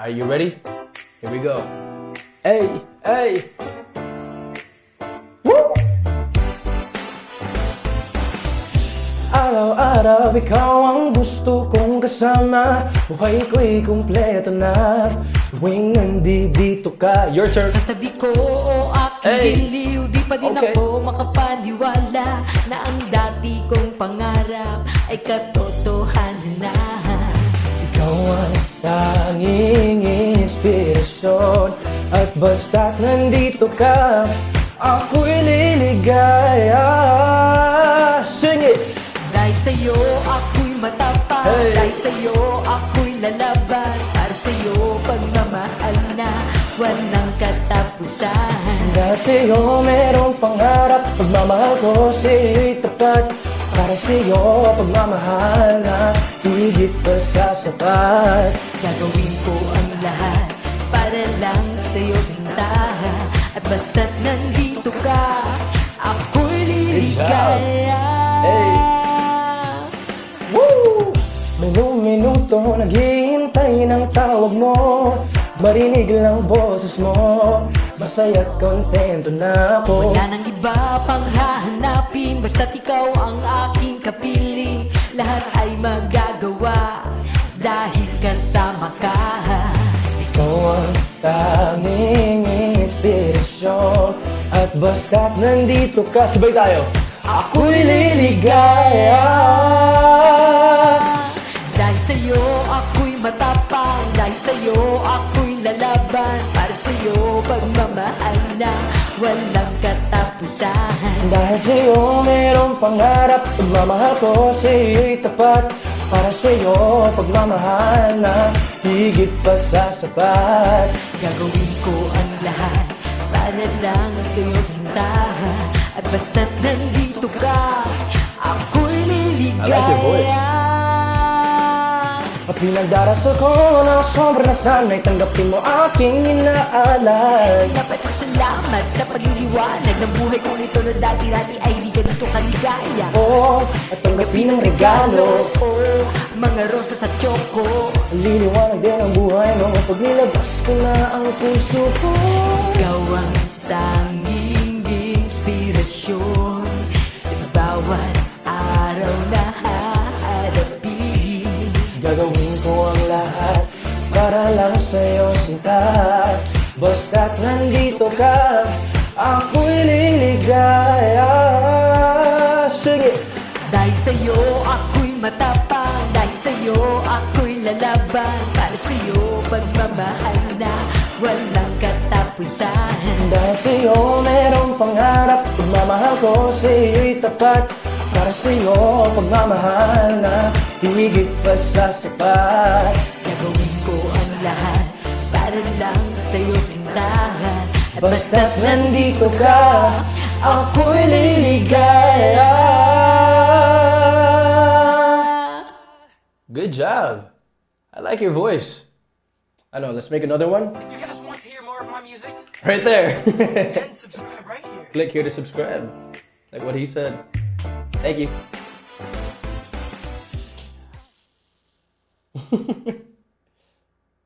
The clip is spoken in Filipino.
Are you ready? Here we go. Hey, hey. Woo! Araw-araw ikaw ang gusto kong kasama. Buhay ko'y kumpleto na tuwing nandito ka. Your turn. Sa tabi ko o aking diliw, di pa din Okay. ako makapaniwala na ang dati kong pangarap ay katotohanan na. Ikaw ang tanging inspirasyon, at basta't nandito ka, ako'y liligaya. Sing it! Dahil sa'yo ako'y matapang, Hey. dahil sa'yo ako'y lalaban, para sa'yo pagmamahal na walang katapusan. Dahil sa'yo merong pangarap, pagmamahal ko sa'yo'y tapat. Para sa'yo pagmamahal na higit pa sa sapat. Gagawin ko ang lahat para lang sa'yo sinta, at basta't nandito ka, ako'y liligaya. Hey. Woo! Minuto naghihintay ng tawag mo, marinig lang boses mo, masaya't kontento na ako. Wala nang iba pang hahanapin, basta't ikaw ang aking kapiling. Lahat ay magagawa dahil kasama ka. Ikaw ang tanging inspirasyon, at basta't nandito ka, sabay tayo, ako'y liligaya. Dahil sa'yo ako'y matapang, dahil sa'yo ako'y lalaban, para sa'yo pagmamahal na walang katapusan. Dahil sa'yo merong pangarap, pagmamahal ko sa'yo'y tapat. Para sa'yo pagmamahal na higit pa sa sapat. Gagawin ko ang lahat para lang sa'yo sinta, at basta't nandito ka, ako'y liligaya. I like your voice. Pinagdarasal ko ng sobrang nasanay, tanggapin mo aking inaalay. Napasasalamat sa pagliliwanag ng buhay kong ito, na dati-dati ay di ganito kaligaya. Oo, at tanggapin ang regalo. Oo, mga rosas at choco. Liliwanag din ang buhay mo pag nilabas ko na ang puso ko. Ikaw ang tanging inspirasyon sa bawat araw na haharapin. Gagawin ko ang lahat para lang sa'yo sinta. Basta't nandito ka, ako'y liligaya. Sige! Dahil sa'yo ako'y matapang, dahil sa'yo ako'y lalaban, para sa'yo pagmamahal na walang katapusan. Dahil sa'yo merong pangarap, pagmamahal ko sa'yo'y tapat. Para sa'yo pagmamahal na higit pa sa sapat. Gagawin ko ang lahat para lang sa'yo sintahan, at Basta't nandito ka, ako'y liligaya. Good job. I like your voice. I know, let's make another one. You guys want to hear more of my music? Right there. Then subscribe right here. Click here to subscribe. Like what he said. Thank you.